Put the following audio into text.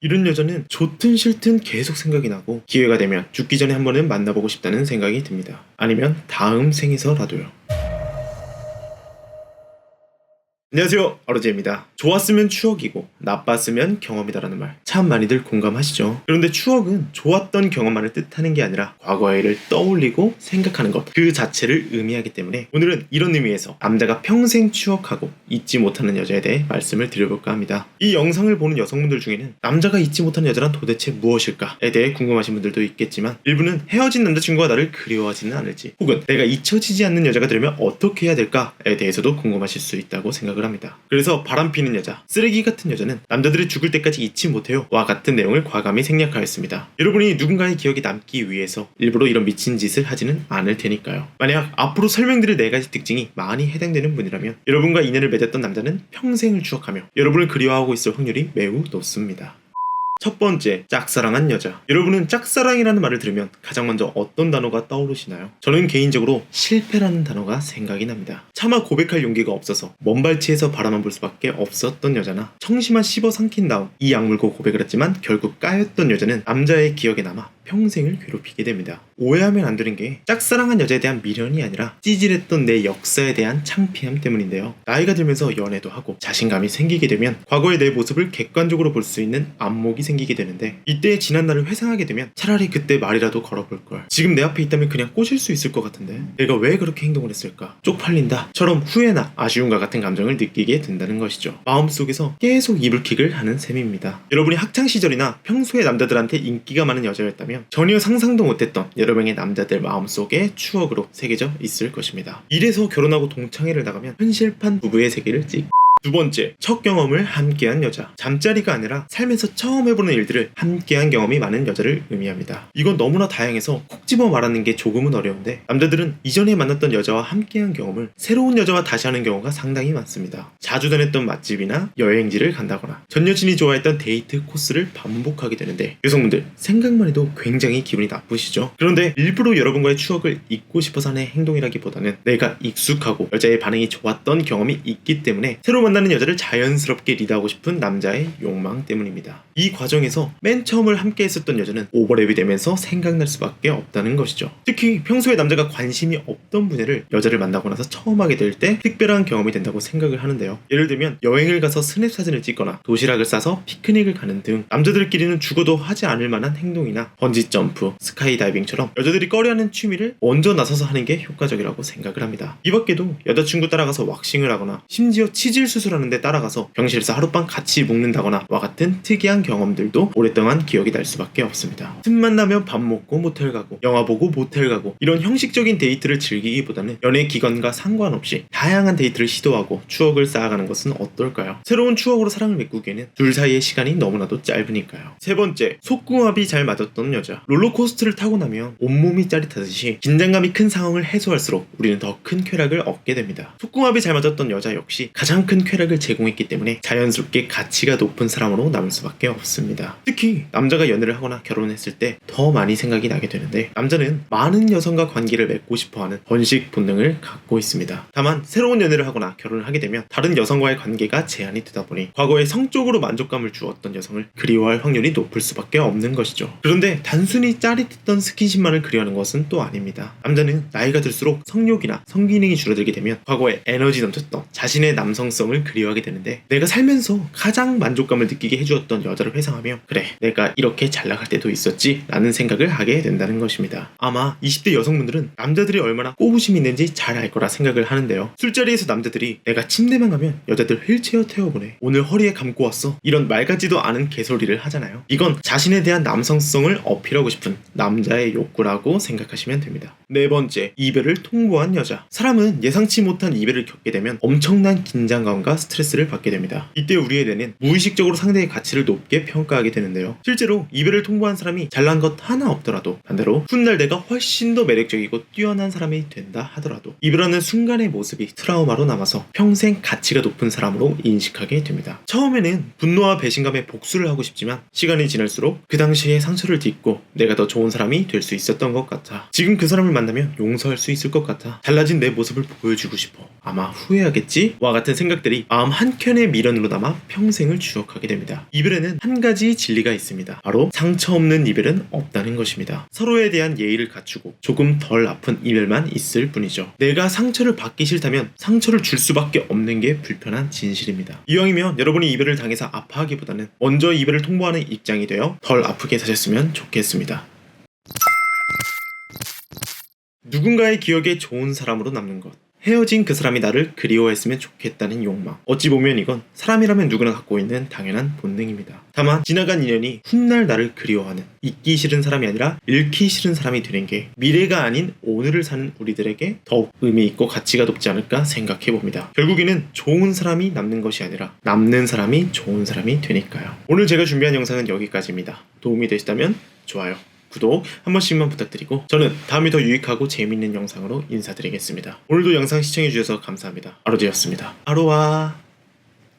이런 여자는 좋든 싫든 계속 생각이 나고 기회가 되면 죽기 전에 한 번은 만나보고 싶다는 생각이 듭니다. 아니면 다음 생에서라도요. 안녕하세요, 아로제입니다. 좋았으면 추억이고 나빴으면 경험이다라는 말 참 많이들 공감하시죠? 그런데 추억은 좋았던 경험만을 뜻하는 게 아니라 과거의 일을 떠올리고 생각하는 것 그 자체를 의미하기 때문에 오늘은 이런 의미에서 남자가 평생 추억하고 잊지 못하는 여자에 대해 말씀을 드려볼까 합니다. 이 영상을 보는 여성분들 중에는 남자가 잊지 못하는 여자란 도대체 무엇일까에 대해 궁금하신 분들도 있겠지만 일부는 헤어진 남자친구가 나를 그리워하지는 않을지 혹은 내가 잊혀지지 않는 여자가 되려면 어떻게 해야 될까에 대해서도 궁금하실 수 있다고 생각을 합니다. 그래서 바람피는 여자, 쓰레기 같은 여자는 남자들이 죽을 때까지 잊지 못해요 와 같은 내용을 과감히 생략하였습니다. 여러분이 누군가의 기억이 남기 위해서 일부러 이런 미친 짓을 하지는 않을 테니까요. 만약 앞으로 설명드릴 4가지 특징이 많이 해당되는 분이라면 여러분과 인연을 맺었던 남자는 평생을 추억하며 여러분을 그리워하고 있을 확률이 매우 높습니다. 첫 번째, 짝사랑한 여자. 여러분은 짝사랑이라는 말을 들으면 가장 먼저 어떤 단어가 떠오르시나요? 저는 개인적으로 실패라는 단어가 생각이 납니다. 차마 고백할 용기가 없어서 먼발치에서 바라만 볼 수밖에 없었던 여자나 청심환 씹어 삼킨 다음 이 약물고 고백을 했지만 결국 까였던 여자는 남자의 기억에 남아 평생을 괴롭히게 됩니다. 오해하면 안 되는 게 짝사랑한 여자에 대한 미련이 아니라 찌질했던 내 역사에 대한 창피함 때문인데요. 나이가 들면서 연애도 하고 자신감이 생기게 되면 과거의 내 모습을 객관적으로 볼 수 있는 안목이 생기게 되는데 이때의 지난 날을 회상하게 되면 차라리 그때 말이라도 걸어볼걸. 지금 내 앞에 있다면 그냥 꼬실 수 있을 것 같은데 내가 왜 그렇게 행동을 했을까? 쪽팔린다 처럼 후회나 아쉬움과 같은 감정을 느끼게 된다는 것이죠. 마음속에서 계속 이불킥을 하는 셈입니다. 여러분이 학창시절이나 평소에 남자들한테 인기가 많은 여자였다면 전혀 상상도 못했던 여러 명의 남자들 마음속에 추억으로 새겨져 있을 것입니다. 이래서 결혼하고 동창회를 나가면 현실판 부부의 세계를 두 번째, 첫 경험을 함께한 여자. 잠자리가 아니라 삶에서 처음 해보는 일들을 함께한 경험이 많은 여자를 의미합니다. 이건 너무나 다양해서 콕 집어 말하는 게 조금은 어려운데 남자들은 이전에 만났던 여자와 함께한 경험을 새로운 여자와 다시 하는 경우가 상당히 많습니다. 자주 다녔던 맛집이나 여행지를 간다거나 전 여친이 좋아했던 데이트 코스를 반복하게 되는데 여성분들 생각만 해도 굉장히 기분이 나쁘시죠? 그런데 일부러 여러분과의 추억을 잊고 싶어서 하는 행동이라기보다는 내가 익숙하고 여자의 반응이 좋았던 경험이 있기 때문에 새로 만나는 여자를 자연스럽게 리드하고 싶은 남자의 욕망 때문입니다. 이 과정에서 맨 처음을 함께 했었던 여자는 오버랩이 되면서 생각날 수밖에 없다는 것이죠. 특히 평소에 남자가 관심이 없던 분야를 여자를 만나고 나서 처음 하게 될 때 특별한 경험이 된다고 생각을 하는데요. 예를 들면 여행을 가서 스냅 사진을 찍거나 도시락을 싸서 피크닉을 가는 등 남자들끼리는 죽어도 하지 않을 만한 행동이나 번지점프, 스카이다이빙처럼 여자들이 꺼려하는 취미를 먼저 나서서 하는 게 효과적이라고 생각을 합니다. 이 밖에도 여자친구 따라가서 왁싱을 하거나 심지어 치질 수술하는데 따라가서 병실에서 하룻밤 같이 묵는다거나 와 같은 특이한 경험들도 오랫동안 기억이 날 수밖에 없습니다. 틈만 나면 밥 먹고 모텔 가고 영화 보고 모텔 가고 이런 형식적인 데이트를 즐기기보다는 연애 기간과 상관없이 다양한 데이트를 시도하고 추억을 쌓아가는 것은 어떨까요? 새로운 추억으로 사랑을 메꾸기에는 둘 사이의 시간이 너무나도 짧으니까요. 세 번째, 속궁합이 잘 맞았던 여자. 롤러코스터를 타고 나면 온몸이 짜릿하듯이 긴장감이 큰 상황을 해소할수록 우리는 더 큰 쾌락을 얻게 됩니다. 속궁합이 잘 맞았던 여자 역시 가장 큰 쾌락을 제공했기 때문에 자연스럽게 가치가 높은 사람으로 남을 수밖에 없습니다. 특히 남자가 연애를 하거나 결혼했을 때 더 많이 생각이 나게 되는데 남자는 많은 여성과 관계를 맺고 싶어하는 번식 본능을 갖고 있습니다. 다만 새로운 연애를 하거나 결혼을 하게 되면 다른 여성과의 관계가 제한이 되다 보니 과거에 성적으로 만족감을 주었던 여성을 그리워할 확률이 높을 수밖에 없는 것이죠. 그런데 단순히 짜릿했던 스킨십만을 그리워하는 것은 또 아닙니다. 남자는 나이가 들수록 성욕이나 성기능이 줄어들게 되면 과거에 에너지 넘쳤던 자신의 남성성을 그리워하게 되는데 내가 살면서 가장 만족감을 느끼게 해주었던 여자를 회상하며 그래 내가 이렇게 잘 나갈 때도 있었지 라는 생각을 하게 된다는 것입니다. 아마 20대 여성분들은 남자들이 얼마나 꼬부심이 있는지 잘 알 거라 생각을 하는데요. 술자리에서 남자들이 내가 침대만 가면 여자들 휠체어 태워보내 오늘 허리에 감고 왔어 이런 말 같지도 않은 개소리를 하잖아요. 이건 자신에 대한 남성성을 어필하고 싶은 남자의 욕구라고 생각하시면 됩니다. 네 번째, 이별을 통보한 여자. 사람은 예상치 못한 이별을 겪게 되면 엄청난 긴장감과 스트레스를 받게 됩니다. 이때 우리의 뇌는 무의식적으로 상대의 가치를 높게 평가하게 되는데요. 실제로 이별을 통보한 사람이 잘난 것 하나 없더라도 반대로 훗날 내가 훨씬 더 매력적이고 뛰어난 사람이 된다 하더라도 이별하는 순간의 모습이 트라우마로 남아서 평생 가치가 높은 사람으로 인식하게 됩니다. 처음에는 분노와 배신감에 복수를 하고 싶지만 시간이 지날수록 그 당시의 상처를 딛고 내가 더 좋은 사람이 될 수 있었던 것 같아. 지금 그 사람을 만나면 용서할 수 있을 것 같아. 달라진 내 모습을 보여주고 싶어. 아마 후회하겠지? 와 같은 생각들이 이별이 마음 한켠의 미련으로 남아 평생을 추억하게 됩니다. 이별에는 한 가지 진리가 있습니다. 바로 상처 없는 이별은 없다는 것입니다. 서로에 대한 예의를 갖추고 조금 덜 아픈 이별만 있을 뿐이죠. 내가 상처를 받기 싫다면 상처를 줄 수밖에 없는 게 불편한 진실입니다. 이왕이면 여러분이 이별을 당해서 아파하기보다는 먼저 이별을 통보하는 입장이 되어 덜 아프게 사셨으면 좋겠습니다. 누군가의 기억에 좋은 사람으로 남는 것. 헤어진 그 사람이 나를 그리워했으면 좋겠다는 욕망. 어찌 보면 이건 사람이라면 누구나 갖고 있는 당연한 본능입니다. 다만 지나간 인연이 훗날 나를 그리워하는, 잊기 싫은 사람이 아니라 잃기 싫은 사람이 되는 게 미래가 아닌 오늘을 사는 우리들에게 더욱 의미 있고 가치가 높지 않을까 생각해봅니다. 결국에는 좋은 사람이 남는 것이 아니라 남는 사람이 좋은 사람이 되니까요. 오늘 제가 준비한 영상은 여기까지입니다. 도움이 되시다면 좋아요, 구독 한 번씩만 부탁드리고 저는 다음에 더 유익하고 재미있는 영상으로 인사드리겠습니다. 오늘도 영상 시청해주셔서 감사합니다. 아로제였습니다. 아로하.